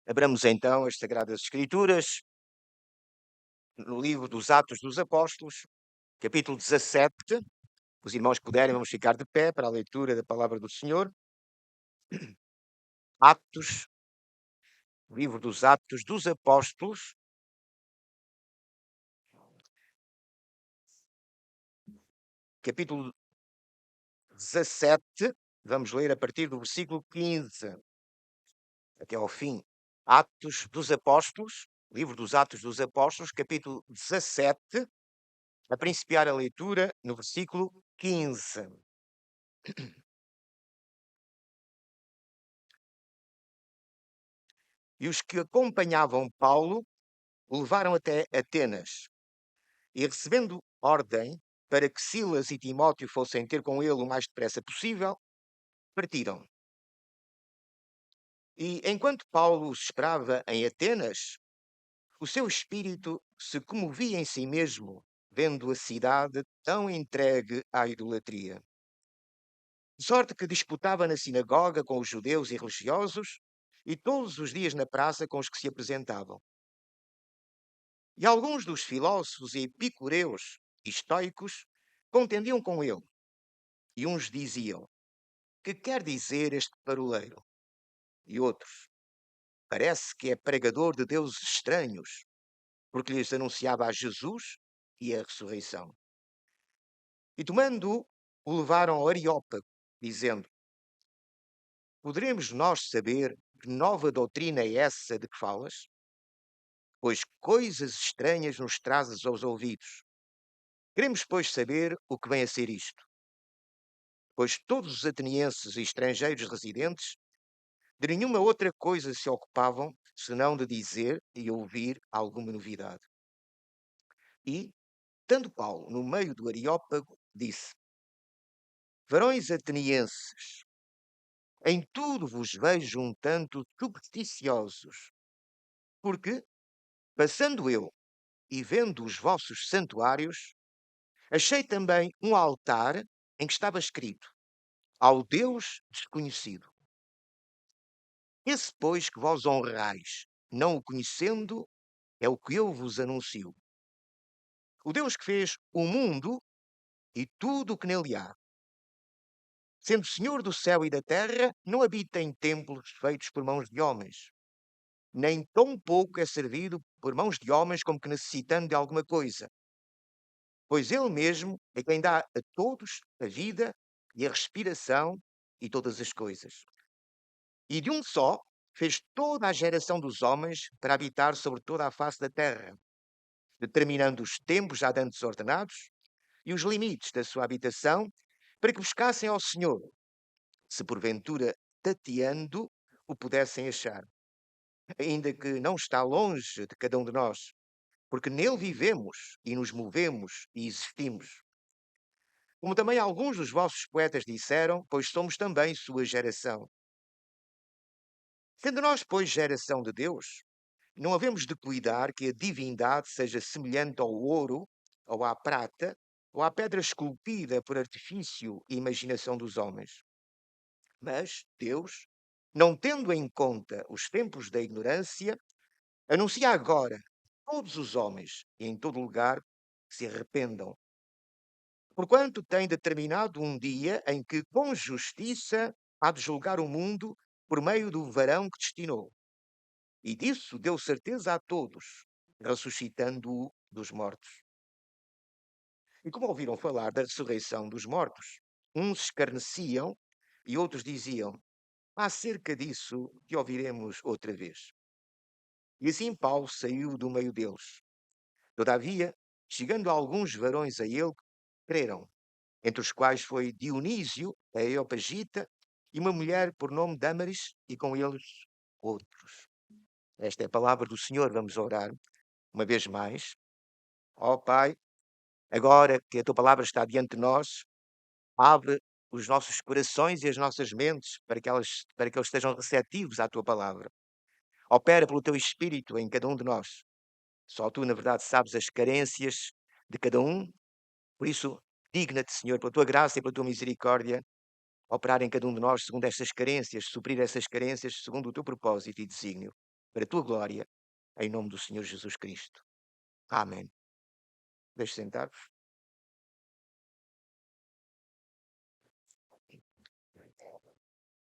Abramos então as Sagradas Escrituras no livro dos Atos dos Apóstolos, capítulo 17. Os irmãos puderem, vamos ficar de pé para a leitura da palavra do Senhor. Atos, livro dos Atos dos Apóstolos, capítulo 17. Vamos ler a partir do versículo 15 até ao fim. Atos dos Apóstolos, livro dos Atos dos Apóstolos, capítulo 17, a principiar a leitura no versículo 15. E os que acompanhavam Paulo o levaram até Atenas. E recebendo ordem para que Silas e Timóteo fossem ter com ele o mais depressa possível, partiram. E enquanto Paulo os esperava em Atenas, o seu espírito se comovia em si mesmo, vendo a cidade tão entregue à idolatria. De sorte que disputava na sinagoga com os judeus e religiosos, e todos os dias na praça com os que se apresentavam. E alguns dos filósofos e epicureus e estoicos contendiam com ele. E uns diziam: que quer dizer este paroleiro? E outros: parece que é pregador de deuses estranhos, porque lhes anunciava a Jesus e a ressurreição. E tomando-o, o levaram ao Areópago, dizendo: poderemos nós saber que nova doutrina é essa de que falas? Pois coisas estranhas nos trazes aos ouvidos. Queremos, pois, saber o que vem a ser isto. Pois todos os atenienses e estrangeiros residentes de nenhuma outra coisa se ocupavam, senão de dizer e ouvir alguma novidade. E, estando Paulo no meio do Areópago, disse: varões atenienses, em tudo vos vejo um tanto supersticiosos, porque, passando eu e vendo os vossos santuários, achei também um altar em que estava escrito: ao Deus desconhecido. Esse, pois, que vós honrais, não o conhecendo, é o que eu vos anuncio. O Deus que fez o mundo e tudo o que nele há. Sendo Senhor do céu e da terra, não habita em templos feitos por mãos de homens, nem tão pouco é servido por mãos de homens como que necessitando de alguma coisa. Pois ele mesmo é quem dá a todos a vida e a respiração e todas as coisas. E de um só fez toda a geração dos homens para habitar sobre toda a face da terra, determinando os tempos já dantes ordenados e os limites da sua habitação, para que buscassem ao Senhor, se porventura tateando o pudessem achar, ainda que não está longe de cada um de nós, porque nele vivemos e nos movemos e existimos. Como também alguns dos vossos poetas disseram, pois somos também sua geração. Sendo nós, pois, geração de Deus, não havemos de cuidar que a divindade seja semelhante ao ouro, ou à prata, ou à pedra esculpida por artifício e imaginação dos homens. Mas Deus, não tendo em conta os tempos da ignorância, anuncia agora a todos os homens e em todo lugar que se arrependam. Porquanto tem determinado um dia em que, com justiça, há de julgar o mundo por meio do varão que destinou. E disso deu certeza a todos, ressuscitando-o dos mortos. E como ouviram falar da ressurreição dos mortos, uns escarneciam e outros diziam: acerca disso que ouviremos outra vez. E assim Paulo saiu do meio deles. Todavia, chegando alguns varões a ele, creram, entre os quais foi Dionísio, a Areopagita, e uma mulher por nome Dâmaris, e com eles outros. Esta é a palavra do Senhor. Vamos orar uma vez mais. Ó Pai, agora que a tua palavra está diante de nós, abre os nossos corações e as nossas mentes para que eles estejam receptivos à tua palavra. Opera pelo teu Espírito em cada um de nós. Só tu, na verdade, sabes as carências de cada um. Por isso, digna-te, Senhor, pela tua graça e pela tua misericórdia, operar em cada um de nós segundo estas carências, suprir essas carências segundo o teu propósito e desígnio. para a tua glória, em nome do Senhor Jesus Cristo. Amém. Deixe sentar-vos.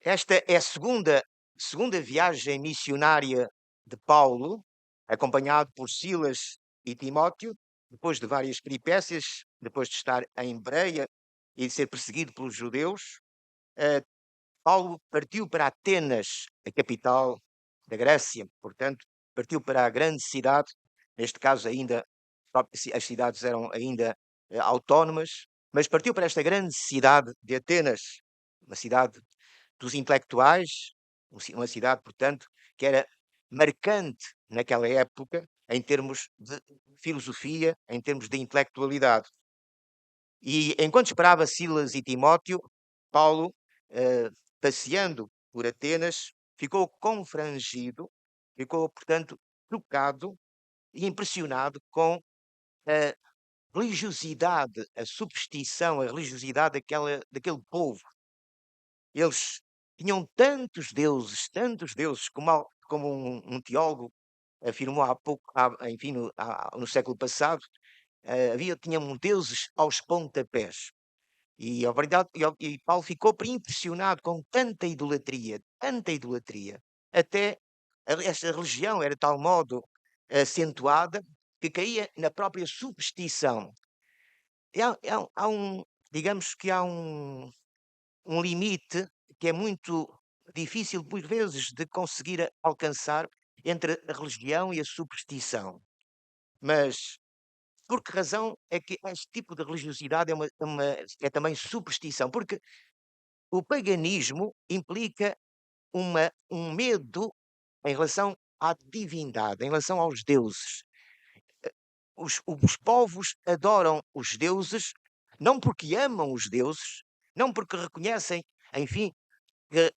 Esta é a segunda viagem missionária de Paulo, acompanhado por Silas e Timóteo, depois de várias peripécias, depois de estar em Bereia e de ser perseguido pelos judeus. Paulo partiu para Atenas, a capital da Grécia, portanto, partiu para a grande cidade, neste caso ainda, as cidades eram ainda autónomas, mas partiu para esta grande cidade de Atenas, uma cidade dos intelectuais, uma cidade, portanto, que era marcante naquela época em termos de filosofia, em termos de intelectualidade. E enquanto esperava Silas e Timóteo, Paulo, passeando por Atenas, ficou confrangido, ficou, portanto, tocado e impressionado com a religiosidade, a superstição, a religiosidade daquele povo. Eles tinham tantos deuses, como um teólogo afirmou há pouco, enfim, no século passado, tinham deuses aos pontapés. E a verdade, e Paulo ficou impressionado com tanta idolatria, até esta religião era de tal modo acentuada que caía na própria superstição. E digamos que há um limite que é muito difícil, por vezes, de conseguir alcançar entre a religião e a superstição. Mas por que razão é que este tipo de religiosidade é também superstição? Porque o paganismo implica um medo em relação à divindade, em relação aos deuses. Os povos adoram os deuses não porque amam os deuses, não porque reconhecem, enfim, que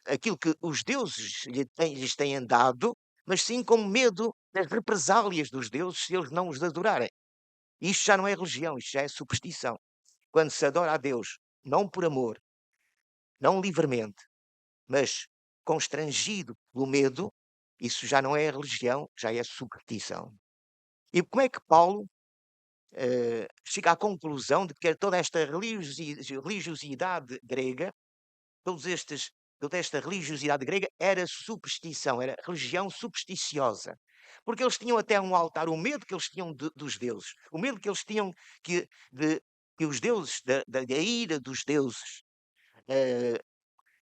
aquilo que os deuses lhes têm dado, mas sim com medo das represálias dos deuses se eles não os adorarem. Isto já não é religião, isto já é superstição. Quando se adora a Deus, não por amor, não livremente, mas constrangido pelo medo, isso já não é religião, já é superstição. E como é que Paulo chega à conclusão de que toda esta religiosidade grega, toda esta religiosidade grega era superstição, era religião supersticiosa? Porque eles tinham até um altar, o medo que eles tinham dos deuses, o medo que eles tinham que os deuses, da ira dos deuses, eh,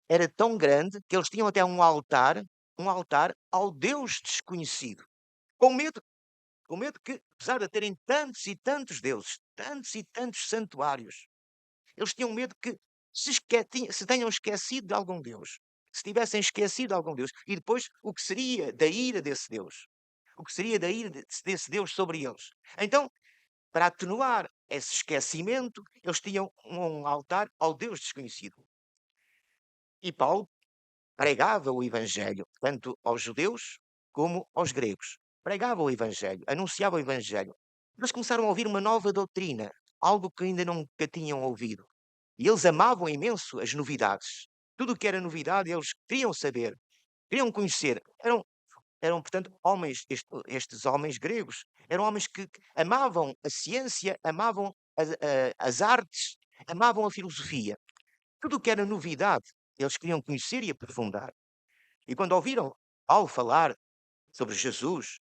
era tão grande que eles tinham até um altar ao Deus desconhecido. Com medo, com medo que, apesar de terem tantos e tantos deuses, tantos e tantos santuários, eles tinham medo que se tenham esquecido de algum Deus. Se tivessem esquecido de algum Deus. E depois, o que seria da ira desse Deus? O que seria da ira desse Deus sobre eles? Então, para atenuar esse esquecimento, eles tinham um altar ao Deus desconhecido. E Paulo pregava o Evangelho, tanto aos judeus como aos gregos. Pregava o Evangelho, anunciava o Evangelho. Eles começaram a ouvir uma nova doutrina, algo que ainda nunca tinham ouvido. E eles amavam imenso as novidades. Tudo o que era novidade, eles queriam saber, queriam conhecer. Portanto, homens, estes homens gregos, eram homens que amavam a ciência, amavam as artes, amavam a filosofia. Tudo o que era novidade, eles queriam conhecer e aprofundar. E quando ouviram Paulo falar sobre Jesus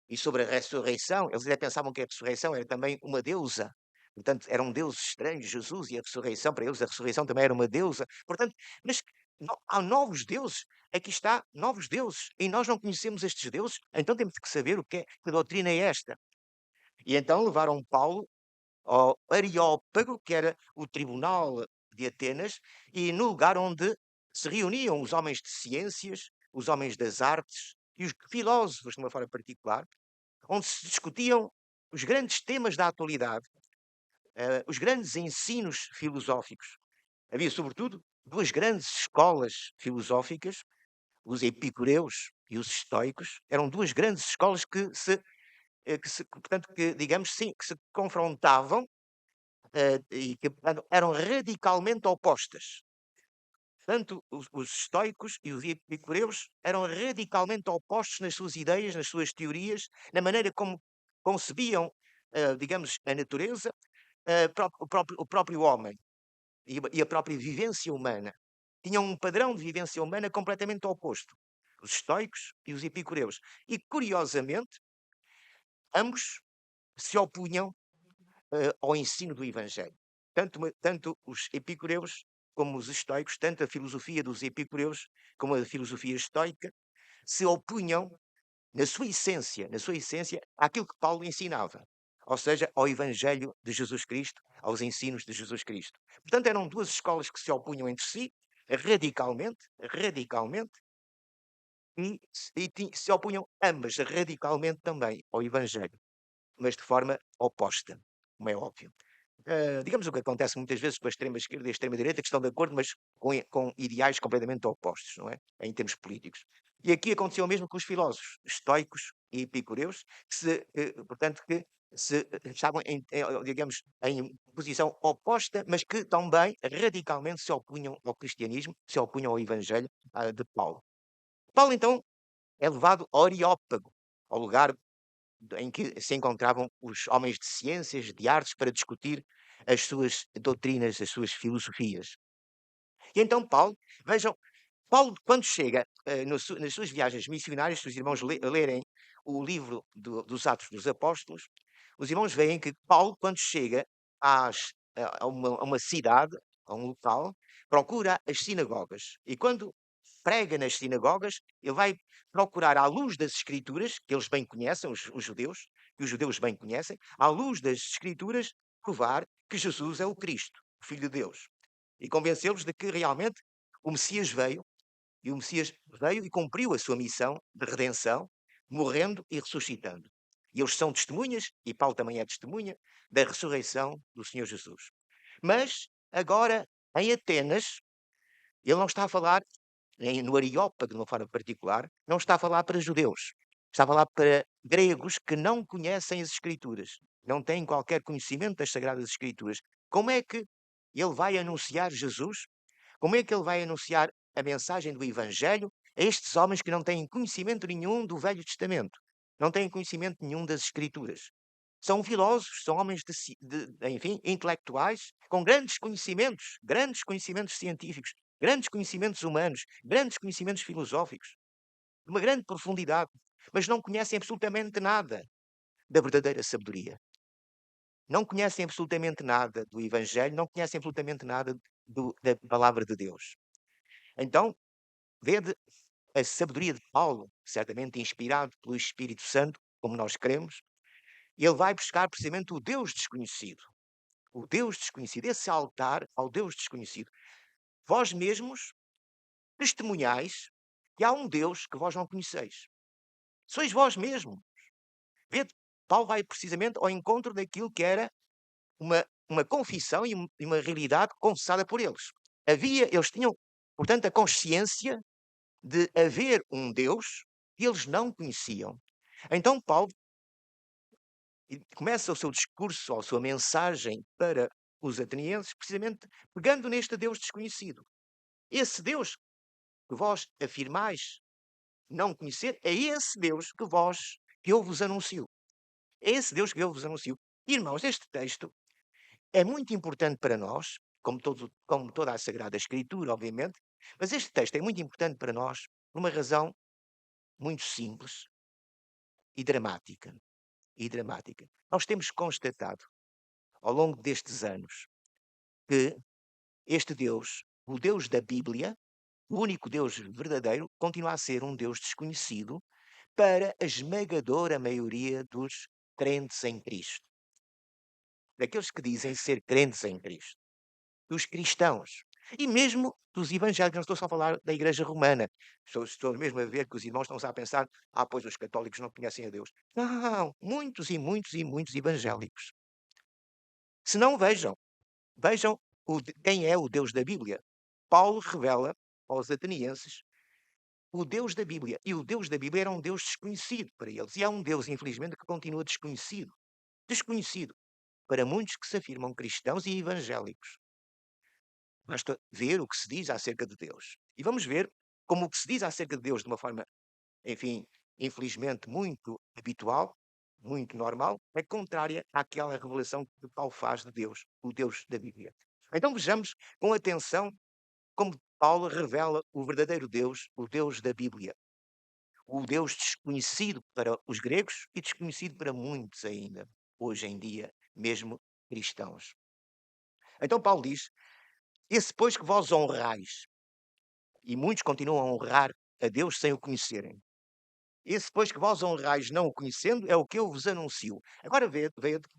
e sobre a ressurreição, eles até pensavam que a ressurreição era também uma deusa. Portanto, era um deus estranho, Jesus, e a ressurreição, para eles, a ressurreição também era uma deusa. Portanto, mas há novos deuses. Aqui está, novos deuses. E nós não conhecemos estes deuses, então temos que saber que doutrina é esta. E então levaram Paulo ao Areópago, que era o tribunal de Atenas, e no lugar onde se reuniam os homens de ciências, os homens das artes e os filósofos, de uma forma particular, onde se discutiam os grandes temas da atualidade, os grandes ensinos filosóficos. Havia, sobretudo, duas grandes escolas filosóficas, os epicureus e os estoicos, eram duas grandes escolas portanto, que, digamos, sim, que se confrontavam e que portanto, eram radicalmente opostas. tanto os estoicos e os epicureus eram radicalmente opostos nas suas ideias, nas suas teorias, na maneira como concebiam, digamos, a natureza, o próprio homem e a própria vivência humana. Tinham um padrão de vivência humana completamente oposto. Os estoicos e os epicureus. E, curiosamente, ambos se opunham ao ensino do Evangelho. Tanto os epicureus como os estoicos, tanto a filosofia dos epicureus como a filosofia estoica, se opunham na sua essência, àquilo que Paulo ensinava. Ou seja, ao Evangelho de Jesus Cristo, aos ensinos de Jesus Cristo. Portanto, eram duas escolas que se opunham entre si, radicalmente, e se opunham ambas radicalmente também ao Evangelho, mas de forma oposta, como é óbvio. Digamos o que acontece muitas vezes com a extrema esquerda e a extrema direita, que estão de acordo, mas com ideais completamente opostos, não é? Em termos políticos. E aqui aconteceu o mesmo com os filósofos estoicos e epicureus, portanto, que estavam, digamos, em posição oposta, mas que também radicalmente se opunham ao cristianismo, se opunham ao Evangelho de Paulo. Paulo, então, é levado ao Areópago, ao lugar em que se encontravam os homens de ciências, de artes, para discutir as suas doutrinas, as suas filosofias. E então Paulo, vejam, Paulo, quando chega nas suas viagens missionárias, se os irmãos lerem o livro dos Atos dos Apóstolos, os irmãos veem que Paulo, quando chega a uma cidade, a um local, procura as sinagogas. E quando prega nas sinagogas, ele vai procurar, à luz das Escrituras, que eles bem conhecem, os judeus, que os judeus bem conhecem, à luz das Escrituras, provar que Jesus é o Cristo, o Filho de Deus. E convencê-los de que realmente o Messias veio, e o Messias veio e cumpriu a sua missão de redenção, morrendo e ressuscitando. E eles são testemunhas, e Paulo também é testemunha, da ressurreição do Senhor Jesus. Mas, agora, em Atenas, ele não está a falar, no Areópago de uma forma particular, não está a falar para judeus. Está a falar para gregos que não conhecem as Escrituras, não têm qualquer conhecimento das Sagradas Escrituras. Como é que ele vai anunciar Jesus? Como é que ele vai anunciar a mensagem do Evangelho a estes homens que não têm conhecimento nenhum do Velho Testamento? Não têm conhecimento nenhum das Escrituras. São filósofos, são homens enfim, intelectuais, com grandes conhecimentos científicos, grandes conhecimentos humanos, grandes conhecimentos filosóficos, de uma grande profundidade, mas não conhecem absolutamente nada da verdadeira sabedoria. Não conhecem absolutamente nada do Evangelho, não conhecem absolutamente nada da palavra de Deus. Então, vede a sabedoria de Paulo, certamente inspirado pelo Espírito Santo, como nós cremos, e ele vai buscar precisamente o Deus desconhecido. O Deus desconhecido, esse altar ao Deus desconhecido. Vós mesmos testemunhais que há um Deus que vós não conheceis. Sois vós mesmos. Vede, Paulo vai precisamente ao encontro daquilo que era uma confissão e uma realidade confessada por eles. Eles tinham, portanto, a consciência de haver um Deus que eles não conheciam. Então Paulo começa o seu discurso, a sua mensagem para os atenienses, precisamente pegando neste Deus desconhecido. Esse Deus que vós afirmais não conhecer, é esse Deus que eu vos anuncio. É esse Deus que eu vos anuncio. Irmãos, este texto é muito importante para nós, como toda a Sagrada Escritura, obviamente, mas este texto é muito importante para nós por uma razão muito simples e dramática. Nós temos constatado, ao longo destes anos, que este Deus, o Deus da Bíblia, o único Deus verdadeiro, continua a ser um Deus desconhecido para a esmagadora maioria dos crentes em Cristo. Daqueles que dizem ser crentes em Cristo. Dos cristãos. E mesmo dos evangélicos, não estou só a falar da Igreja Romana. Estou mesmo a ver que os irmãos estão a pensar, pois os católicos não conhecem a Deus. Não, muitos e muitos e muitos evangélicos. Se não, vejam quem é o Deus da Bíblia. Paulo revela aos atenienses o Deus da Bíblia. E o Deus da Bíblia era um Deus desconhecido para eles. E é um Deus, infelizmente, que continua desconhecido. Desconhecido para muitos que se afirmam cristãos e evangélicos. Basta ver o que se diz acerca de Deus. E vamos ver como o que se diz acerca de Deus de uma forma, enfim, infelizmente muito habitual, muito normal, é contrária àquela revelação que Paulo faz de Deus, o Deus da Bíblia. Então vejamos com atenção como Paulo revela o verdadeiro Deus, o Deus da Bíblia. O Deus desconhecido para os gregos e desconhecido para muitos ainda, hoje em dia, mesmo cristãos. Então Paulo diz: esse pois que vós honrais, e muitos continuam a honrar a Deus sem o conhecerem. Esse, pois, que vós honrais não o conhecendo, é o que eu vos anuncio. Agora veio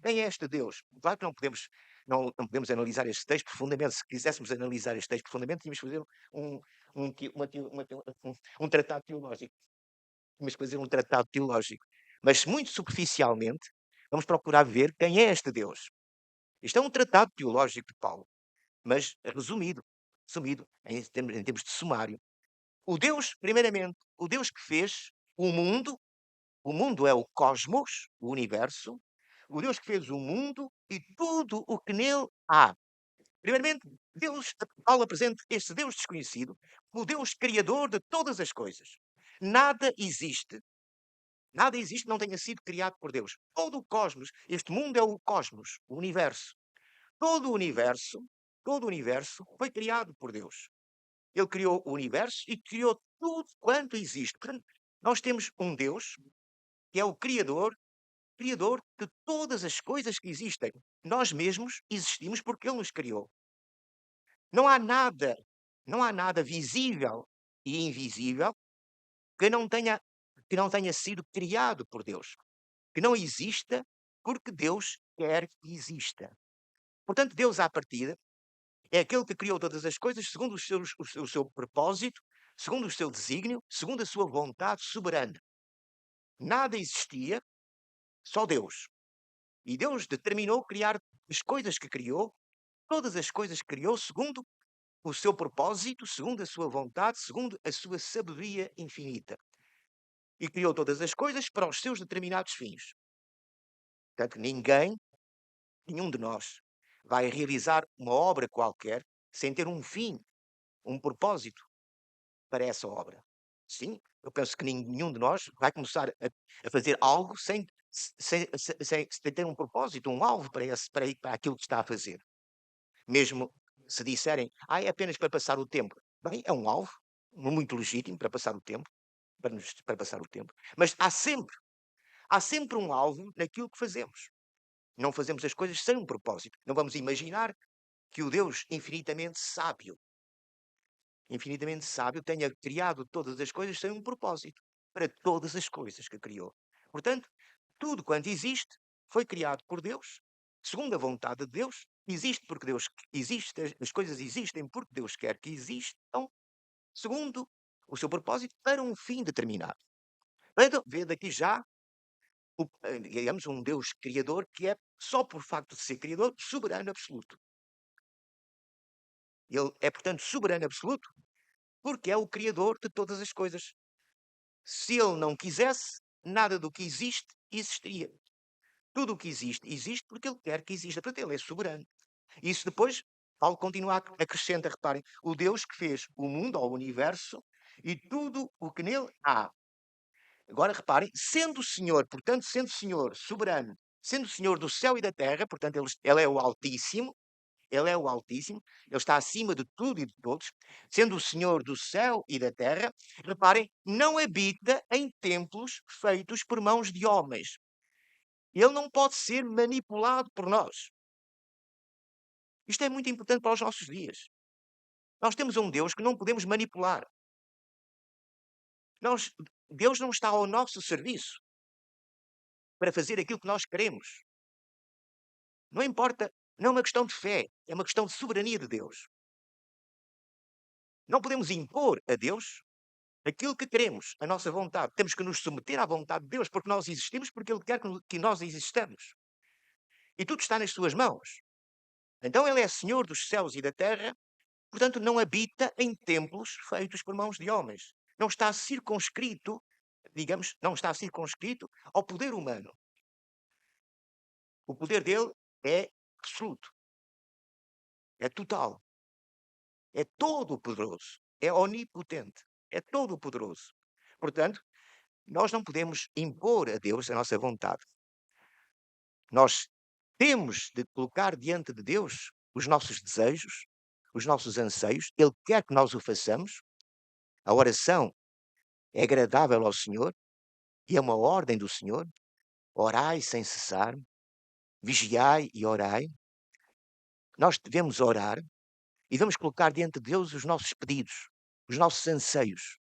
quem é este Deus? Claro que não podemos analisar este texto profundamente. Se quiséssemos analisar este texto profundamente, tínhamos que fazer um, um tratado teológico. Tínhamos que fazer um tratado teológico. Mas muito superficialmente, vamos procurar ver quem é este Deus. Isto é um tratado teológico de Paulo, mas resumido em termos de sumário. O Deus, primeiramente, o Deus que fez o mundo é o cosmos, o universo, o Deus que fez o mundo e tudo o que nele há. Primeiramente, Deus, Paulo apresenta este Deus desconhecido, o Deus criador de todas as coisas. Nada existe, nada existe que não tenha sido criado por Deus. Todo o cosmos, este mundo é o cosmos, o universo. Todo o universo, todo o universo foi criado por Deus. Ele criou o universo e criou tudo quanto existe. Portanto, nós temos um Deus que é o Criador de todas as coisas que existem. Nós mesmos existimos porque Ele nos criou. Não há nada, não há nada visível e invisível que que não tenha sido criado por Deus. Que não exista porque Deus quer que exista. Portanto, Deus, à partida, é aquele que criou todas as coisas segundo o seu propósito, segundo o seu desígnio, segundo a sua vontade soberana. Nada existia, só Deus. E Deus determinou criar as coisas que criou, todas as coisas que criou, segundo o seu propósito, segundo a sua vontade, segundo a sua sabedoria infinita. E criou todas as coisas para os seus determinados fins. Portanto, nenhum de nós, vai realizar uma obra qualquer sem ter um fim, um propósito para essa obra. Sim, eu penso que nenhum de nós vai começar a fazer algo sem ter um propósito, um alvo para aquilo que está a fazer. Mesmo se disserem, é apenas para passar o tempo. Bem, é um alvo muito legítimo para passar o tempo, para passar o tempo. Mas há sempre um alvo naquilo que fazemos. Não fazemos as coisas sem um propósito. Não vamos imaginar que o Deus infinitamente sábio, tenha criado todas as coisas sem um propósito, para todas as coisas que criou. Portanto, tudo quanto existe foi criado por Deus, segundo a vontade de Deus, existe porque Deus existe, as coisas existem porque Deus quer que existam, segundo o seu propósito, para um fim determinado. Então, vê daqui já, digamos, um Deus criador que é, só por facto de ser criador, soberano absoluto. Ele é, portanto, soberano absoluto porque é o criador de todas as coisas. Se ele não quisesse, nada do que existe existiria. Tudo o que existe, existe porque ele quer que exista. Portanto, ele é soberano. Isso depois, Paulo continua a acrescenta, reparem, o Deus que fez o mundo, ou o universo, e tudo o que nele há. Agora reparem, sendo o Senhor, portanto, sendo o Senhor soberano, sendo o Senhor do céu e da terra, portanto, ele é o Altíssimo, ele é o Altíssimo, ele está acima de tudo e de todos, sendo o Senhor do céu e da terra, reparem, não habita em templos feitos por mãos de homens. Ele não pode ser manipulado por nós. Isto é muito importante para os nossos dias. Nós temos um Deus que não podemos manipular. Deus não está ao nosso serviço para fazer aquilo que nós queremos. Não importa, não é uma questão de fé, é uma questão de soberania de Deus. Não podemos impor a Deus aquilo que queremos, a nossa vontade. Temos que nos submeter à vontade de Deus, porque nós existimos, porque Ele quer que nós existamos. E tudo está nas suas mãos. Então Ele é Senhor dos céus e da terra, portanto não habita em templos feitos por mãos de homens. Não está circunscrito, digamos, não está circunscrito ao poder humano. O poder dele é absoluto, é total. é todo-poderoso, é onipotente, é todo-poderoso. Portanto, nós não podemos impor a Deus a nossa vontade. Nós temos de colocar diante de Deus os nossos desejos, os nossos anseios. Ele quer que nós o façamos. A oração é agradável ao Senhor e é uma ordem do Senhor. Orai sem cessar, vigiai e orai. Nós devemos orar e devemos colocar diante de Deus os nossos pedidos, os nossos anseios,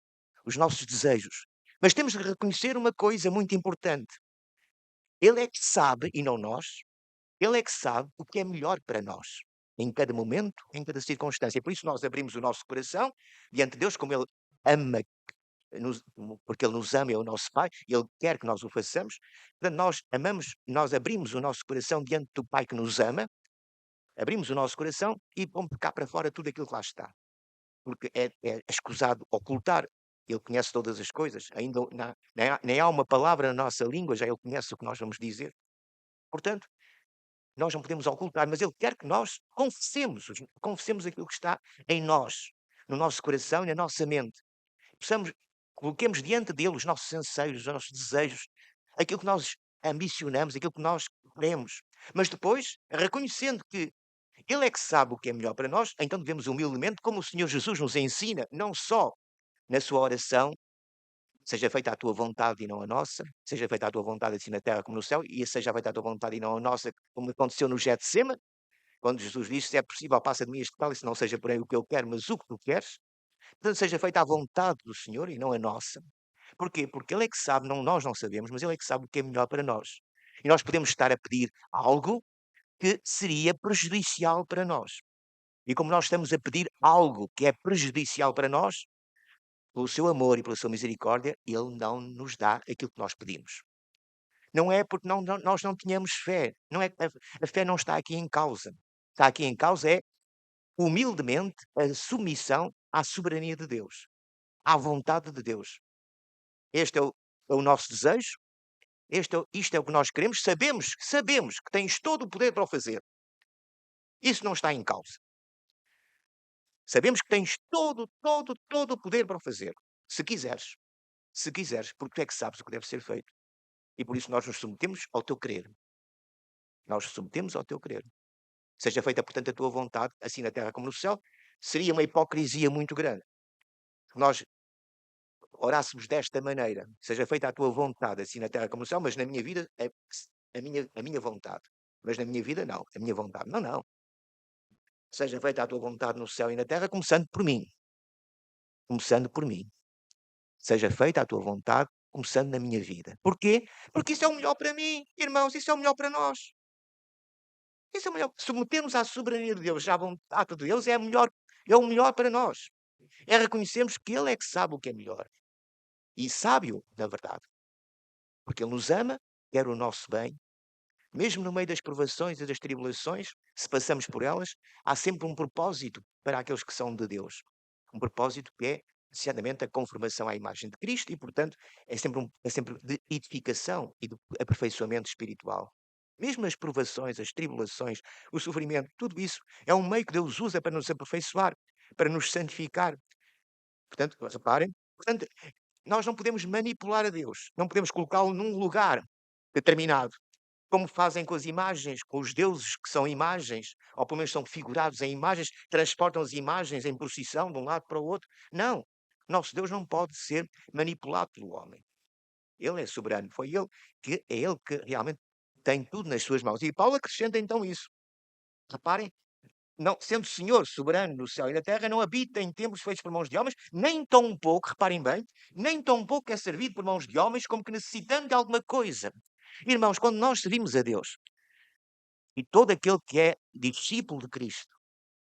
os nossos desejos. Mas temos de reconhecer uma coisa muito importante. Ele é que sabe, e não nós, ele é que sabe o que é melhor para nós, em cada momento, em cada circunstância. Por isso nós abrimos o nosso coração diante de Deus, como Ele ama, porque Ele nos ama, é o nosso Pai, Ele quer que nós o façamos. Portanto, nós amamos, nós abrimos o nosso coração diante do Pai que nos ama, abrimos o nosso coração e pomos cá para fora tudo aquilo que lá está. Porque é escusado ocultar. Ele conhece todas as coisas. Ainda nem há uma palavra na nossa língua, já Ele conhece o que nós vamos dizer. Portanto, nós não podemos ocultar, mas Ele quer que nós confessemos aquilo que está em nós, no nosso coração e na nossa mente. Coloquemos diante dele os nossos anseios, os nossos desejos, aquilo que nós ambicionamos, aquilo que nós queremos. Mas depois, reconhecendo que Ele é que sabe o que é melhor para nós, então devemos humildemente, como o Senhor Jesus nos ensina, não só na sua oração, seja feita a tua vontade e não a nossa, seja feita a tua vontade assim na terra como no céu, e seja feita a tua vontade e não a nossa, como aconteceu no Getsemane, quando Jesus disse, se é possível, passa de mim este cálice, não seja porém o que eu quero, mas o que tu queres. Portanto, seja feita a vontade do Senhor e não a nossa. Porquê? Porque Ele é que sabe, não, nós não sabemos, mas Ele é que sabe o que é melhor para nós. E nós podemos estar a pedir algo que seria prejudicial para nós. E como nós estamos a pedir algo que é prejudicial para nós, pelo seu amor e pela sua misericórdia, Ele não nos dá aquilo que nós pedimos. Não é porque nós não tínhamos fé. Não é, a fé não está aqui em causa. Está aqui em causa é, humildemente, a submissão à soberania de Deus, à vontade de Deus. Este é o nosso desejo, isto é o que nós queremos, sabemos que tens todo o poder para o fazer. Isso não está em causa. Sabemos que tens todo o poder para o fazer. Se quiseres, porque tu é que sabes o que deve ser feito. E por isso nós nos submetemos ao teu querer. Nós nos submetemos ao teu querer. Seja feita, portanto, a tua vontade, assim na terra como no céu, seria uma hipocrisia muito grande. Nós orássemos desta maneira, seja feita a tua vontade, assim na terra como no céu, mas na minha vida, a minha vontade. Mas na minha vida, não. A minha vontade. Não, não. Seja feita a tua vontade no céu e na terra, começando por mim. Começando por mim. Seja feita a tua vontade, começando na minha vida. Porquê? Porque isso é o melhor para mim, irmãos, isso é o melhor para nós. Isso é o melhor. Submetermos à soberania de Deus, à vontade de Deus, é o melhor para nós. É reconhecermos que Ele é que sabe o que é melhor. E sabe-o, na verdade. Porque Ele nos ama, quer o nosso bem. Mesmo no meio das provações e das tribulações, se passamos por elas, há sempre um propósito para aqueles que são de Deus. Um propósito que é, precisamente, a conformação à imagem de Cristo e, portanto, é sempre de edificação e de aperfeiçoamento espiritual. Mesmo as provações, as tribulações, o sofrimento, tudo isso é um meio que Deus usa para nos aperfeiçoar, para nos santificar. Portanto, reparem, portanto, nós não podemos manipular a Deus, não podemos colocá-lo num lugar determinado, como fazem com as imagens, com os deuses que são imagens, ou pelo menos são figurados em imagens, transportam as imagens em procissão de um lado para o outro. Não, nosso Deus não pode ser manipulado pelo homem. Ele é soberano, é ele que realmente tem tudo nas suas mãos. E Paulo acrescenta então isso. Reparem, não, sendo Senhor soberano no céu e na terra, não habita em templos feitos por mãos de homens, nem tão pouco, reparem bem, nem tão pouco é servido por mãos de homens, como que necessitando de alguma coisa. Irmãos, quando nós servimos a Deus, e todo aquele que é discípulo de Cristo,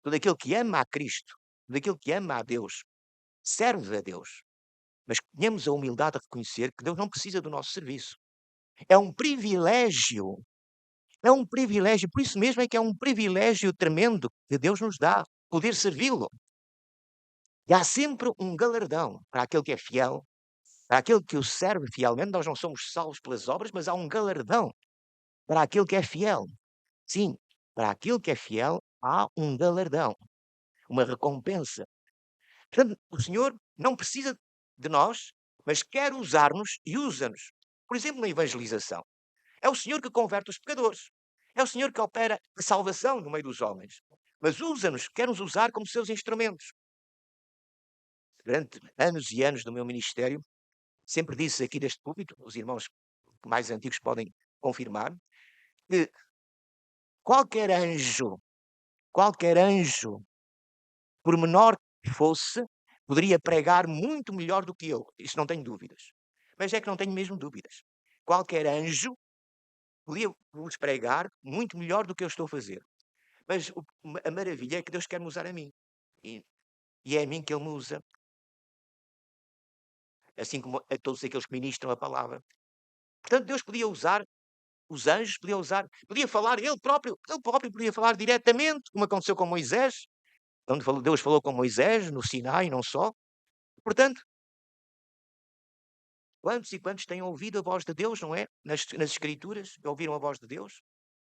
todo aquele que ama a Cristo, todo aquele que ama a Deus, serve a Deus. Mas tenhamos a humildade de reconhecer que Deus não precisa do nosso serviço. É um privilégio. É um privilégio. Por isso mesmo é que é um privilégio tremendo que Deus nos dá, poder servi-lo. E há sempre um galardão para aquele que é fiel, para aquele que o serve fielmente. Nós não somos salvos pelas obras, mas há um galardão para aquele que é fiel. Sim, para aquele que é fiel há um galardão. uma recompensa. Portanto, o Senhor não precisa de nós, mas quer usar-nos e usa-nos. Por exemplo, na evangelização. É o Senhor que converte os pecadores. É o Senhor que opera a salvação no meio dos homens. Mas usa-nos, quer nos usar como seus instrumentos. Durante anos e anos do meu ministério, sempre disse aqui deste púlpito, os irmãos mais antigos podem confirmar, que qualquer anjo, por menor que fosse, poderia pregar muito melhor do que eu. Isso não tenho dúvidas. Mas é que não tenho mesmo dúvidas. Qualquer anjo podia vos pregar muito melhor do que eu estou a fazer. Mas a maravilha é que Deus quer me usar a mim. E, e é a mim que Ele me usa. Assim como a todos aqueles que ministram a palavra. Portanto, Deus podia usar os anjos, podia falar ele próprio podia falar diretamente, como aconteceu com Moisés, onde Deus falou com Moisés, no Sinai, não só. Portanto, quantos e quantos têm ouvido a voz de Deus, não é? Nas Escrituras, ouviram a voz de Deus.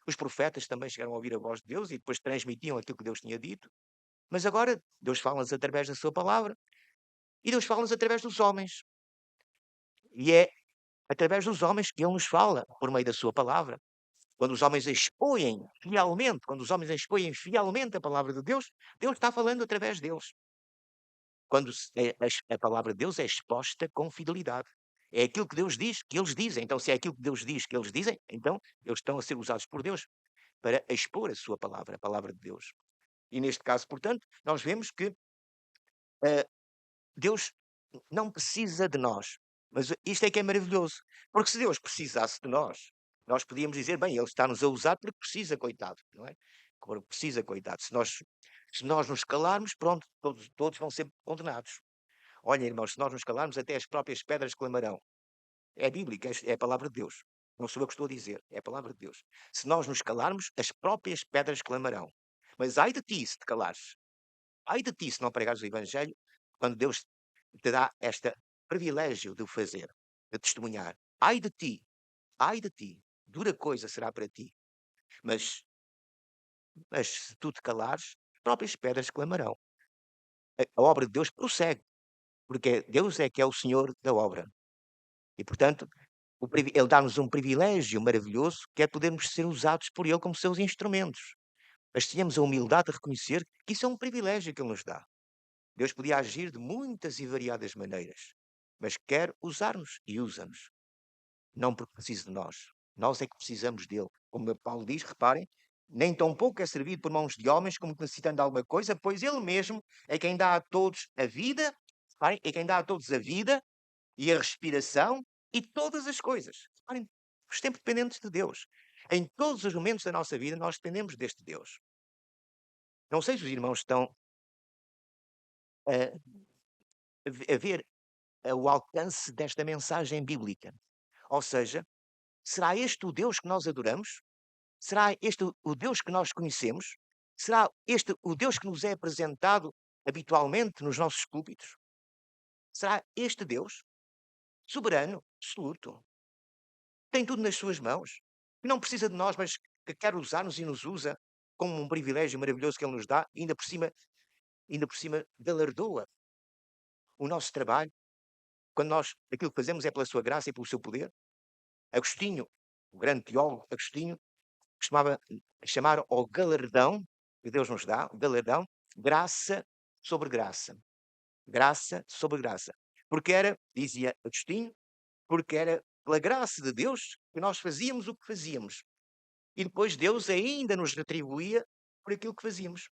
Os profetas também chegaram a ouvir a voz de Deus e depois transmitiam aquilo que Deus tinha dito. Mas agora, Deus fala-nos através da sua palavra e Deus fala-nos através dos homens. E é através dos homens que Ele nos fala, por meio da sua palavra. Quando os homens expõem fielmente a palavra de Deus, Deus está falando através deles. Quando a palavra de Deus é exposta com fidelidade. É aquilo que Deus diz que eles dizem. Então, se é aquilo que Deus diz que eles dizem, então eles estão a ser usados por Deus para expor a sua palavra, a palavra de Deus. E neste caso, portanto, nós vemos que Deus não precisa de nós. Mas isto é que é maravilhoso. Porque se Deus precisasse de nós podíamos dizer, bem, Ele está-nos a usar porque precisa, coitado, não é? Porque precisa, coitado. Se nós nos calarmos, pronto, todos vão ser condenados. Olha, irmãos, se nós nos calarmos, até as próprias pedras clamarão. É bíblica, é a palavra de Deus. Não sou eu que estou a dizer, é a palavra de Deus. Se nós nos calarmos, as próprias pedras clamarão. Mas ai de ti se te calares. Ai de ti se não pregares o Evangelho, quando Deus te dá este privilégio de o fazer, de testemunhar. Ai de ti, dura coisa será para ti. Mas se tu te calares, as próprias pedras clamarão. A obra de Deus prossegue, porque Deus é que é o Senhor da obra. E, portanto, Ele dá-nos um privilégio maravilhoso, que é podermos ser usados por Ele como seus instrumentos. Mas tenhamos a humildade de reconhecer que isso é um privilégio que Ele nos dá. Deus podia agir de muitas e variadas maneiras, mas quer usar-nos e usa-nos. Não porque precise de nós. Nós é que precisamos dele. Como Paulo diz, reparem, nem tão pouco é servido por mãos de homens como necessitando de alguma coisa, pois ele mesmo é quem dá a todos a vida, reparem, é quem dá a todos a vida e a respiração e todas as coisas. Reparem, sempre dependentes de Deus. Em todos os momentos da nossa vida, nós dependemos deste Deus. Não sei se os irmãos estão a ver o alcance desta mensagem bíblica. Ou seja, será este o Deus que nós adoramos? Será este o Deus que nós conhecemos? Será este o Deus que nos é apresentado habitualmente nos nossos púlpitos? Será este Deus soberano, absoluto, tem tudo nas suas mãos, que não precisa de nós, mas que quer usar-nos e nos usa como um privilégio maravilhoso que Ele nos dá, e ainda por cima galardoa o nosso trabalho, quando nós aquilo que fazemos é pela sua graça e pelo seu poder? Agostinho, o grande teólogo Agostinho, costumava chamar ao galardão que Deus nos dá, o galardão, graça sobre graça. Graça sobre graça. Porque era, dizia Agostinho, porque era pela graça de Deus que nós fazíamos o que fazíamos. E depois Deus ainda nos retribuía por aquilo que fazíamos.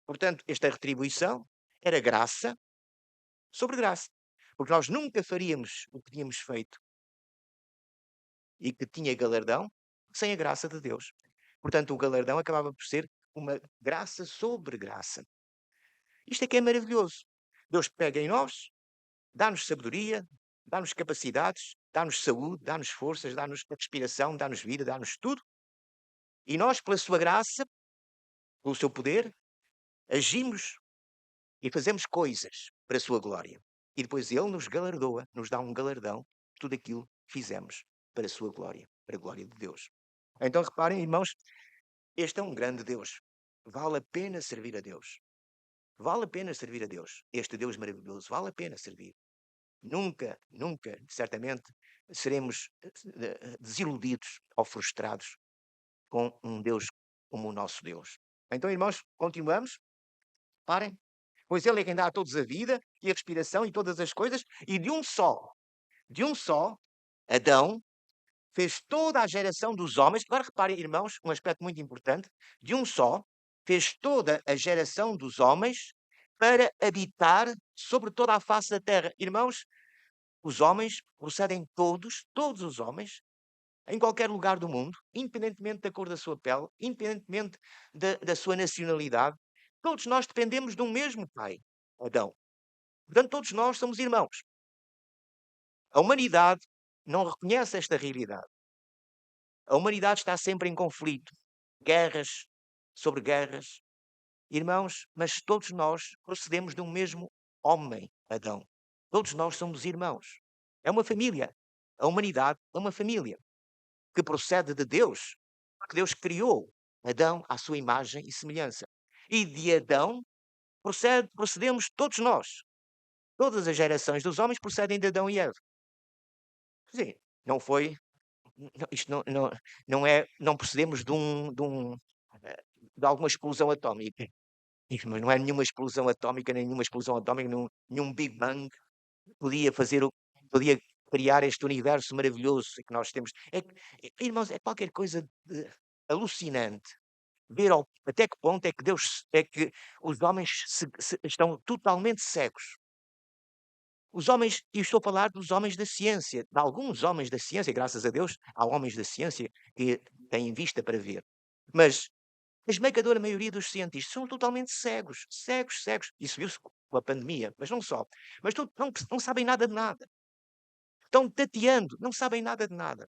Portanto, esta retribuição era graça sobre graça. Porque nós nunca faríamos o que tínhamos feito e que tinha galardão sem a graça de Deus. Portanto, o galardão acabava por ser uma graça sobre graça. Isto é que é maravilhoso. Deus pega em nós, dá-nos sabedoria, dá-nos capacidades, dá-nos saúde, dá-nos forças, dá-nos respiração, dá-nos vida, dá-nos tudo. E nós, pela sua graça, pelo seu poder, agimos e fazemos coisas para a sua glória. E depois Ele nos galardoa, nos dá um galardão de tudo aquilo que fizemos para a sua glória, para a glória de Deus. Então reparem, irmãos, este é um grande Deus. Vale a pena servir a Deus. Vale a pena servir a Deus. Este Deus maravilhoso, vale a pena servir. Nunca, nunca, certamente, seremos desiludidos ou frustrados com um Deus como o nosso Deus. Então, irmãos, continuamos. Parem. Pois Ele é quem dá a todos a vida e a respiração e todas as coisas, e de um só, Adão, fez toda a geração dos homens. Agora reparem, irmãos, um aspecto muito importante. De um só, fez toda a geração dos homens para habitar sobre toda a face da terra. Irmãos, os homens procedem todos os homens, em qualquer lugar do mundo, independentemente da cor da sua pele, independentemente da sua nacionalidade, todos nós dependemos de um mesmo pai, Adão. Portanto, todos nós somos irmãos. A humanidade não reconhece esta realidade. A humanidade está sempre em conflito, guerras sobre guerras. Irmãos, mas todos nós procedemos de um mesmo homem, Adão. Todos nós somos irmãos. É uma família. A humanidade é uma família que procede de Deus, porque Deus criou Adão à sua imagem e semelhança. E de Adão procedemos todos nós. Todas as gerações dos homens procedem de Adão e Eva. Sim, não foi. Isto não procedemos de alguma explosão atómica. Mas não é nenhuma explosão atómica, nem nenhuma explosão atómica, nenhum Big Bang podia fazer podia criar este universo maravilhoso que nós temos. Irmãos, é qualquer coisa de alucinante ver até que ponto é que Deus é que os homens estão totalmente cegos. Os homens, e estou a falar dos homens da ciência, de alguns homens da ciência, graças a Deus, há homens da ciência que têm vista para ver. Mas a esmagadora maioria dos cientistas são totalmente cegos, cegos, cegos. Isso viu-se com a pandemia, mas não só. Mas não sabem nada de nada. Estão tateando, não sabem nada de nada.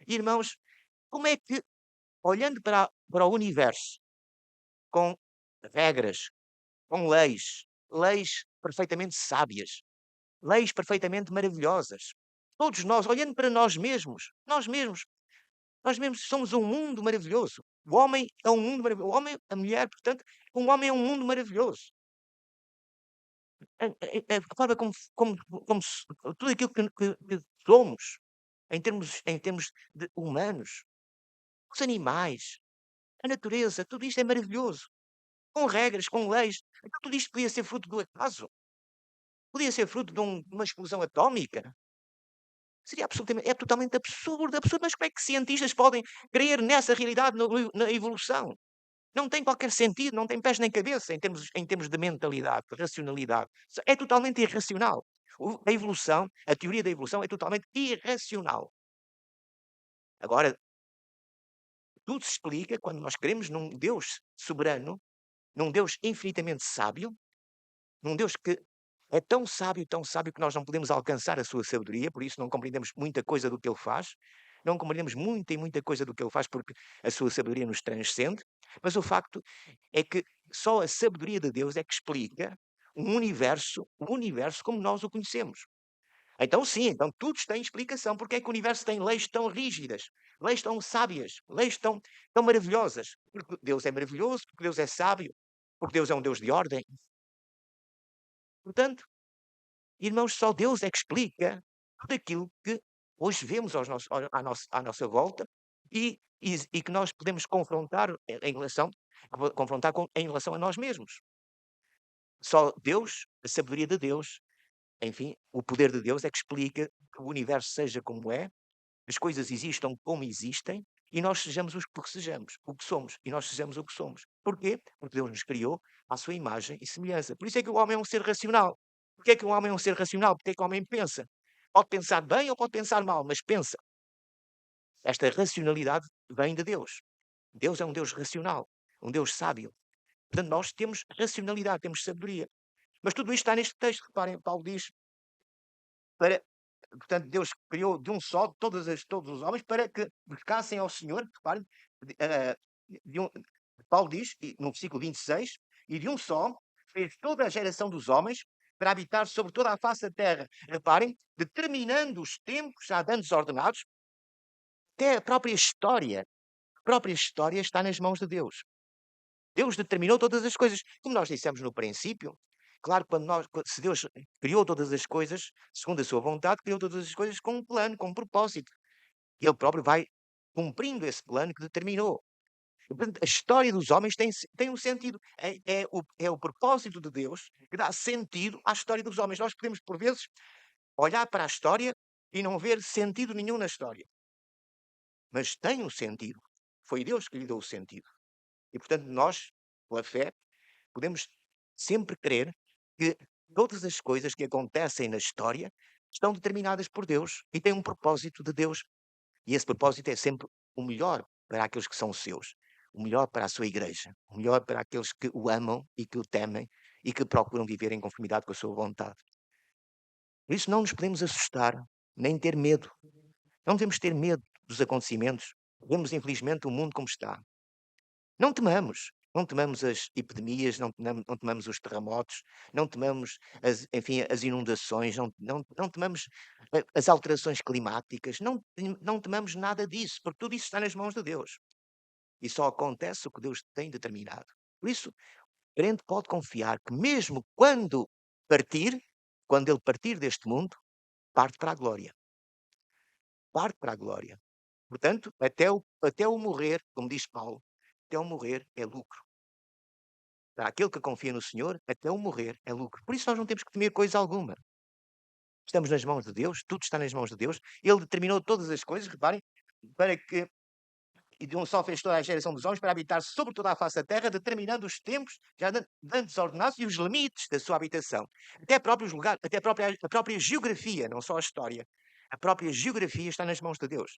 Irmãos, como é que, olhando para o universo, com regras, com leis perfeitamente sábias, leis perfeitamente maravilhosas, todos nós, olhando para nós mesmos somos um mundo maravilhoso. O homem é um mundo maravilhoso. O homem, a mulher, portanto, um homem é um mundo maravilhoso. A forma tudo aquilo que somos, em termos de humanos, os animais, a natureza, tudo isto é maravilhoso. Com regras, com leis. Então tudo isto podia ser fruto do acaso. Podia ser fruto de uma explosão atómica. Seria absolutamente, é totalmente absurdo, absurdo. Mas como é que cientistas podem crer nessa realidade na evolução? Não tem qualquer sentido, não tem pés nem cabeça em termos de mentalidade, de racionalidade. É totalmente irracional. A evolução, a teoria da evolução é totalmente irracional. Agora, tudo se explica quando nós queremos num Deus soberano, num Deus infinitamente sábio, num Deus que é tão sábio que nós não podemos alcançar a sua sabedoria, por isso não compreendemos muita coisa do que ele faz, não compreendemos muita e muita coisa do que ele faz porque a sua sabedoria nos transcende, mas o facto é que só a sabedoria de Deus é que explica o universo como nós o conhecemos. Então sim, então tudo tem explicação. Porque é que o universo tem leis tão rígidas, leis tão sábias, leis tão maravilhosas? Porque Deus é maravilhoso, porque Deus é sábio, porque Deus é um Deus de ordem. Portanto, irmãos, só Deus é que explica tudo aquilo que hoje vemos à nossa volta e que nós podemos confrontar em relação a nós mesmos. Só Deus, a sabedoria de Deus, enfim, o poder de Deus é que explica que o universo seja como é, as coisas existam como existem e nós sejamos o que sejamos, o que somos, e nós sejamos o que somos. Porquê? Porque Deus nos criou à sua imagem e semelhança. Por isso é que o homem é um ser racional. Porquê é que o homem é um ser racional? Porque é que o homem pensa? Pode pensar bem ou pode pensar mal, mas pensa. Esta racionalidade vem de Deus. Deus é um Deus racional, um Deus sábio. Portanto, nós temos racionalidade, temos sabedoria. Mas tudo isto está neste texto. Reparem, Paulo diz, para, portanto, Deus criou de um só todos os homens para que buscassem ao Senhor. Reparem, eh, de um- Paulo diz, no versículo 26, e de um só fez toda a geração dos homens para habitar sobre toda a face da terra. Reparem, determinando os tempos já dando ordenados, até a própria história está nas mãos de Deus. Deus determinou todas as coisas. Como nós dissemos no princípio, claro, se Deus criou todas as coisas, segundo a sua vontade, criou todas as coisas com um plano, com um propósito. E Ele próprio vai cumprindo esse plano que determinou. E, portanto, a história dos homens tem um sentido. É o propósito de Deus que dá sentido à história dos homens. Nós podemos, por vezes, olhar para a história e não ver sentido nenhum na história. Mas tem um sentido. Foi Deus que lhe deu o sentido. E, portanto, nós, pela fé, podemos sempre crer que todas as coisas que acontecem na história estão determinadas por Deus e têm um propósito de Deus. E esse propósito é sempre o melhor para aqueles que são seus, o melhor para a sua igreja, o melhor para aqueles que o amam e que o temem e que procuram viver em conformidade com a sua vontade. Por isso não nos podemos assustar, nem ter medo. Não devemos ter medo dos acontecimentos. Vemos, infelizmente, o mundo como está. Não temamos. Não temamos as epidemias, não temamos os terremotos, não temamos enfim, as inundações, não temamos as alterações climáticas, não temamos nada disso, porque tudo isso está nas mãos de Deus. E só acontece o que Deus tem determinado. Por isso, o crente pode confiar que mesmo quando ele partir deste mundo, parte para a glória. Parte para a glória. Portanto, até o morrer, como diz Paulo, até o morrer é lucro. Para aquele que confia no Senhor, até o morrer é lucro. Por isso nós não temos que temer coisa alguma. Estamos nas mãos de Deus, tudo está nas mãos de Deus. Ele determinou todas as coisas, reparem, para que e de um só fez toda a geração dos homens para habitar sobre toda a face da terra, determinando os tempos já antes ordenados e os limites da sua habitação. Até próprios lugares, até a própria geografia, não só a história. A própria geografia está nas mãos de Deus.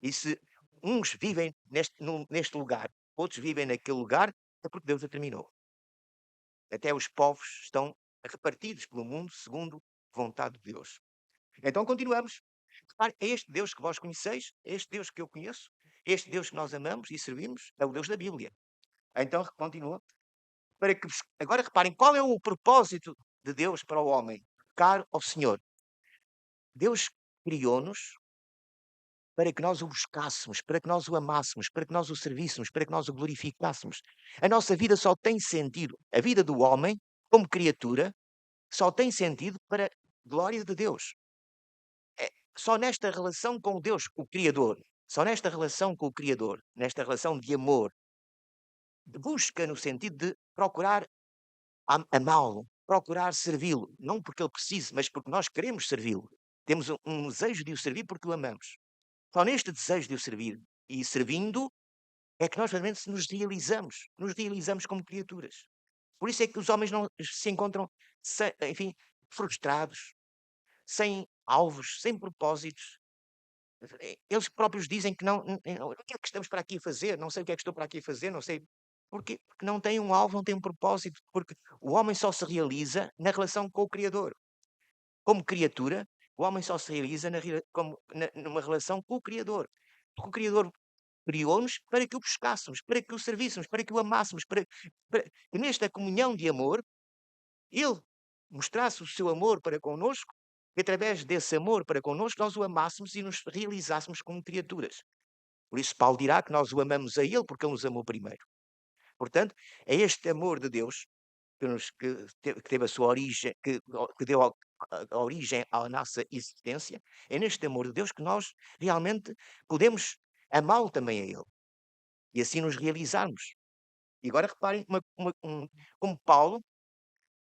E se uns vivem neste lugar, outros vivem naquele lugar, é porque Deus determinou. Até os povos estão repartidos pelo mundo segundo a vontade de Deus. Então continuamos. Repare, é este Deus que vós conheceis, é este Deus que eu conheço, é este Deus que nós amamos e servimos, é o Deus da Bíblia. Então continua. Agora reparem, qual é o propósito de Deus para o homem? Caro ao Senhor. Deus criou-nos para que nós o buscássemos, para que nós o amássemos, para que nós o servíssemos, para que nós o glorificássemos. A nossa vida só tem sentido, a vida do homem, como criatura, só tem sentido para a glória de Deus. Só nesta relação com Deus, o Criador, só nesta relação com o Criador, nesta relação de amor, de busca no sentido de procurar amá-lo, procurar servi-lo, não porque ele precise, mas porque nós queremos servi-lo. Temos um desejo de o servir porque o amamos. Só neste desejo de o servir e servindo é que nós realmente nos realizamos como criaturas. Por isso é que os homens não se encontram, enfim, frustrados, sem alvos, sem propósitos. Eles próprios dizem que não, o que é que estamos para aqui a fazer? Não sei o que é que estou para aqui a fazer, não sei. Porquê? Porque não tem um alvo, não tem um propósito, porque o homem só se realiza na relação com o Criador. Como criatura, o homem só se realiza numa relação com o Criador. Porque o Criador criou-nos para que o buscássemos, para que o servíssemos, para que o amássemos, para que nesta comunhão de amor, Ele mostrasse o seu amor para connosco, e através desse amor para connosco nós o amássemos e nos realizássemos como criaturas. Por isso Paulo dirá que nós o amamos a Ele porque Ele nos amou primeiro. Portanto, é este amor de Deus que teve a sua origem, que deu a origem à nossa existência, é neste amor de Deus que nós realmente podemos amá-lo também a Ele e assim nos realizarmos. E agora reparem como Paulo,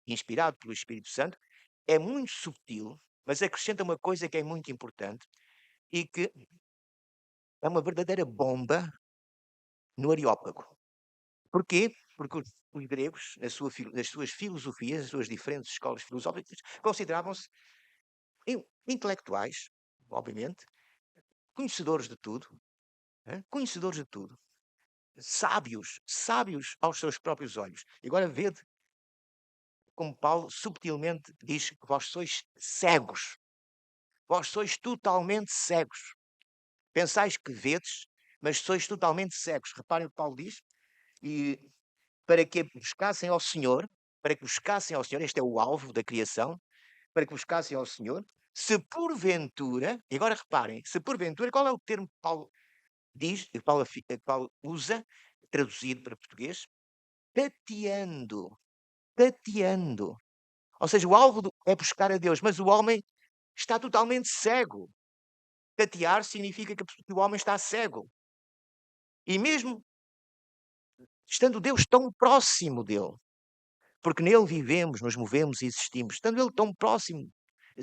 inspirado pelo Espírito Santo, é muito subtil, mas acrescenta uma coisa que é muito importante e que é uma verdadeira bomba no Areópago. Porquê? Porque os gregos, nas suas filosofias, nas suas diferentes escolas filosóficas, consideravam-se intelectuais, obviamente, conhecedores de tudo, conhecedores de tudo, sábios aos seus próprios olhos. E agora vede como Paulo subtilmente diz que vós sois cegos. Vós sois totalmente cegos. Pensais que vedes, mas sois totalmente cegos. Reparem o que Paulo diz. E para que buscassem ao Senhor, este é o alvo da criação, para que buscassem ao Senhor, se porventura, e agora reparem, se porventura, qual é o termo que Paulo diz, que Paulo usa, traduzido para português? tateando, tateando. Ou seja, o alvo é buscar a Deus, mas o homem está totalmente cego. Tatear significa que o homem está cego. E mesmo estando Deus tão próximo dele, porque nele vivemos, nos movemos e existimos, estando ele tão próximo,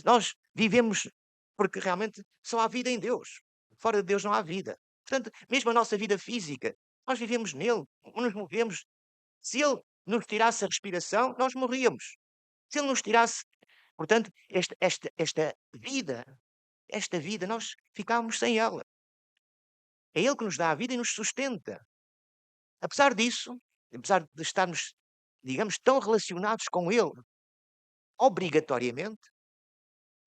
nós vivemos porque realmente só há vida em Deus. Fora de Deus não há vida. Portanto, mesmo a nossa vida física, nós vivemos nele, nos movemos. Se ele nos tirasse a respiração, nós morríamos. Se ele nos tirasse, portanto, esta vida, nós ficávamos sem ela. É ele que nos dá a vida e nos sustenta. Apesar disso, apesar de estarmos, digamos, tão relacionados com ele, obrigatoriamente,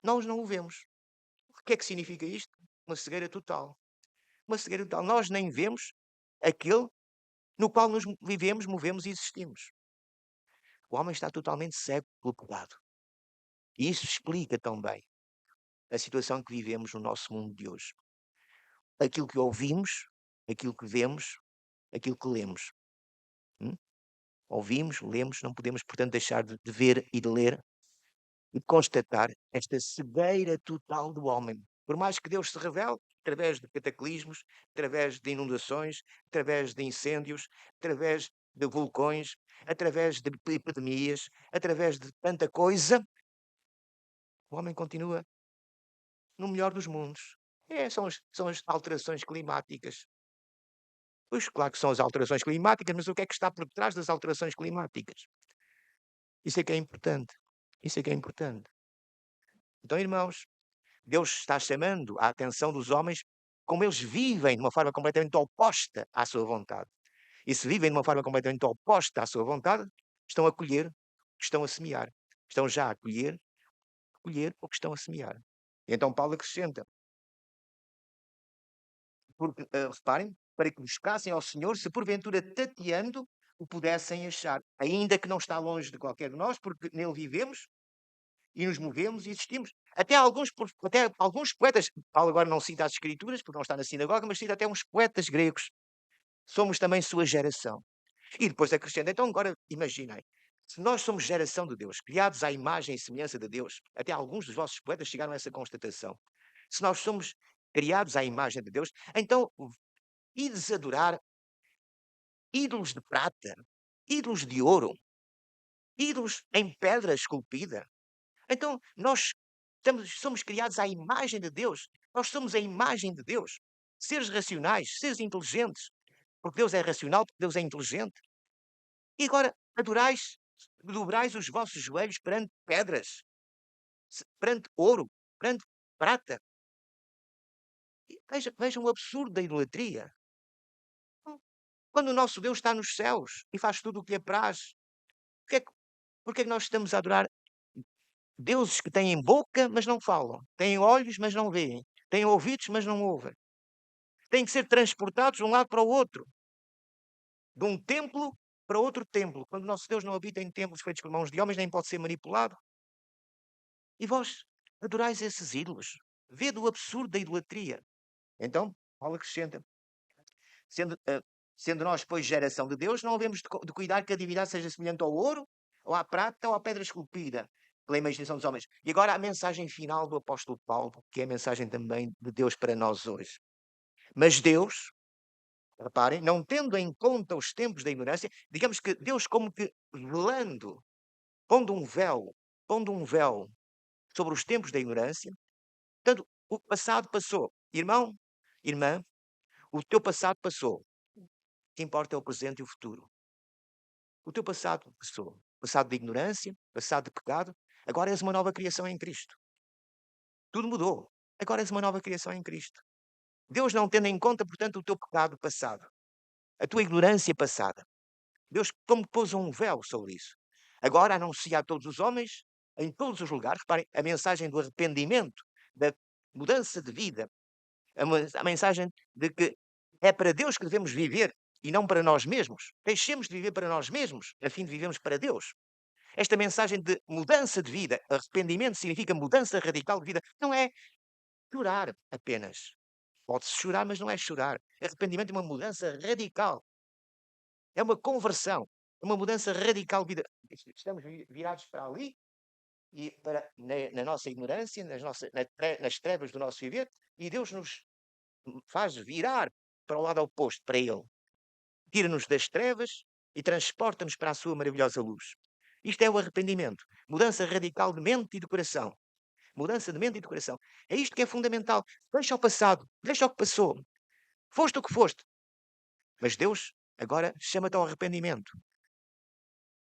nós não o vemos. O que é que significa isto? Uma cegueira total. Uma cegueira total. Nós nem vemos aquele no qual nos vivemos, movemos e existimos. O homem está totalmente cego pelo pecado. E isso explica também a situação que vivemos no nosso mundo de hoje. Aquilo que ouvimos, aquilo que vemos, aquilo que lemos. Hum? Ouvimos, lemos, não podemos, portanto, deixar de ver e de ler e constatar esta cegueira total do homem. Por mais que Deus se revele através de cataclismos, através de inundações, através de incêndios, através de vulcões, através de epidemias, através de tanta coisa, o homem continua no melhor dos mundos. São as alterações climáticas. Pois, claro que são as alterações climáticas, mas o que é que está por trás das alterações climáticas? Isso é que é importante. Isso é que é importante. Então, irmãos, Deus está chamando a atenção dos homens como eles vivem de uma forma completamente oposta à sua vontade. E se vivem de uma forma completamente oposta à sua vontade, estão a colher, estão a semear. Estão já a colher o que estão a semear. E então Paulo acrescenta, porque, reparem, para que buscassem ao Senhor, se porventura tateando, o pudessem achar, ainda que não está longe de qualquer de nós, porque nele vivemos e nos movemos e existimos. Até alguns poetas, Paulo agora não cita as escrituras, porque não está na sinagoga, mas cita até uns poetas gregos. Somos também sua geração. E depois acrescenta, então agora imaginem, se nós somos geração de Deus, criados à imagem e semelhança de Deus, até alguns dos vossos poetas chegaram a essa constatação. Se nós somos criados à imagem de Deus, então ides adorar ídolos de prata, ídolos de ouro, ídolos em pedra esculpida. Então, nós somos criados à imagem de Deus. Nós somos a imagem de Deus. Seres racionais, seres inteligentes. Porque Deus é racional, porque Deus é inteligente. E agora, dobrais os vossos joelhos perante pedras, perante ouro, perante prata. Vejam o absurdo da idolatria. Quando o nosso Deus está nos céus e faz tudo o que lhe apraz, porque é que nós estamos a adorar deuses que têm boca, mas não falam, têm olhos, mas não veem, têm ouvidos, mas não ouvem? Têm que ser transportados de um lado para o outro, de um templo para outro templo, quando o nosso Deus não habita em templos feitos por mãos de homens, nem pode ser manipulado. E vós adorais esses ídolos. Vede o absurdo da idolatria. Então, Paulo acrescenta, sendo, sendo nós, pois, geração de Deus, não havemos de cuidar que a divindade seja semelhante ao ouro, ou à prata, ou à pedra esculpida, pela imaginação dos homens. E agora a mensagem final do apóstolo Paulo, que é a mensagem também de Deus para nós hoje. Mas Deus, reparem, não tendo em conta os tempos da ignorância, digamos que Deus como que velando, pondo um véu sobre os tempos da ignorância, portanto, o passado passou. Irmão, irmã, o teu passado passou. O que importa é o presente e o futuro. O teu passado passou. Passado de ignorância, passado de pecado, agora és uma nova criação em Cristo. Tudo mudou. Agora és uma nova criação em Cristo. Deus não tendo em conta, portanto, o teu pecado passado, a tua ignorância passada. Deus como pôs um véu sobre isso. Agora anuncia a todos os homens, em todos os lugares, reparem, a mensagem do arrependimento, da mudança de vida, a mensagem de que é para Deus que devemos viver e não para nós mesmos. Deixemos de viver para nós mesmos, a fim de vivermos para Deus. Esta mensagem de mudança de vida, arrependimento significa mudança radical de vida, não é chorar apenas. Pode-se chorar, mas não é chorar. Arrependimento é uma mudança radical. É uma conversão. uma mudança radical de vida. Estamos virados para ali e na nossa ignorância, nas trevas do nosso viver, e Deus nos faz virar para o lado oposto, para Ele. Tira-nos das trevas e transporta-nos para a sua maravilhosa luz. Isto é o arrependimento. Mudança radical de mente e de coração. Mudança de mente e de coração. É isto que é fundamental. Deixa o passado, deixa o que passou. Foste o que foste. Mas Deus agora chama-te ao arrependimento.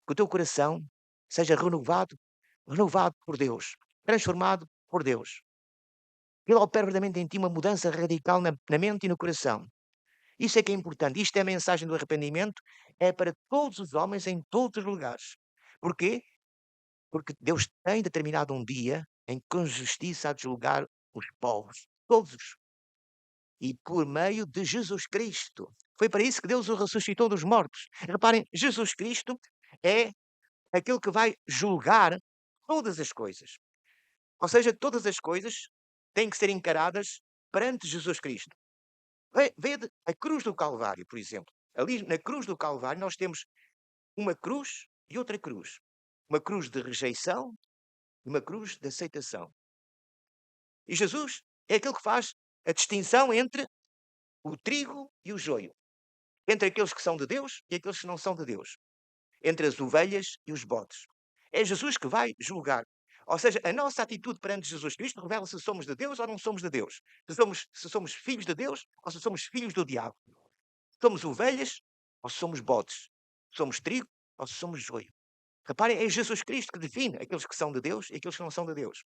Que o teu coração seja renovado por Deus, transformado por Deus. Ele opera verdadeiramente em ti uma mudança radical na mente e no coração. Isso é que é importante. Isto é a mensagem do arrependimento. É para todos os homens em todos os lugares. Porquê? Porque Deus tem determinado um dia em que com justiça há de julgar os povos. Todos. E por meio de Jesus Cristo. Foi para isso que Deus o ressuscitou dos mortos. Reparem, Jesus Cristo é aquele que vai julgar todas as coisas. Ou seja, todas as coisas têm que ser encaradas perante Jesus Cristo. Vede a cruz do Calvário, por exemplo. Ali na cruz do Calvário nós temos uma cruz e outra cruz. Uma cruz de rejeição e uma cruz de aceitação. E Jesus é aquele que faz a distinção entre o trigo e o joio. Entre aqueles que são de Deus e aqueles que não são de Deus. Entre as ovelhas e os bodes. É Jesus que vai julgar. Ou seja, a nossa atitude perante Jesus Cristo revela se somos de Deus ou não somos de Deus. Se somos filhos de Deus ou se somos filhos do diabo. Somos ovelhas ou se somos bodes. Somos trigo ou se somos joio. Reparem, é Jesus Cristo que define aqueles que são de Deus e aqueles que não são de Deus.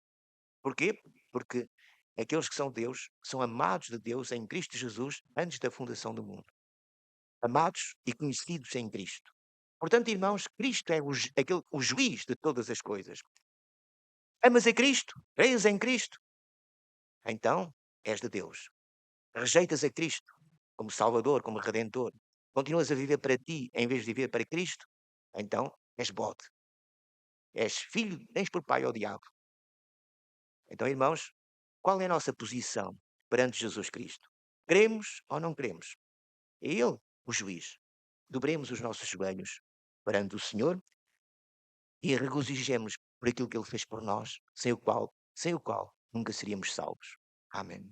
Porquê? Porque aqueles que são de Deus são amados de Deus em Cristo Jesus antes da fundação do mundo. Amados e conhecidos em Cristo. Portanto, irmãos, Cristo é o juiz de todas as coisas. Amas a Cristo? Crês em Cristo? Então, és de Deus. Rejeitas a Cristo como Salvador, como Redentor. Continuas a viver para ti em vez de viver para Cristo? Então, és bode. És filho, tens por pai ao diabo. Então, irmãos, qual é a nossa posição perante Jesus Cristo? Cremos ou não cremos? É Ele o juiz. Dobremos os nossos joelhos perante o Senhor e regozijemos por aquilo que Ele fez por nós, sem o qual nunca seríamos salvos. Amém.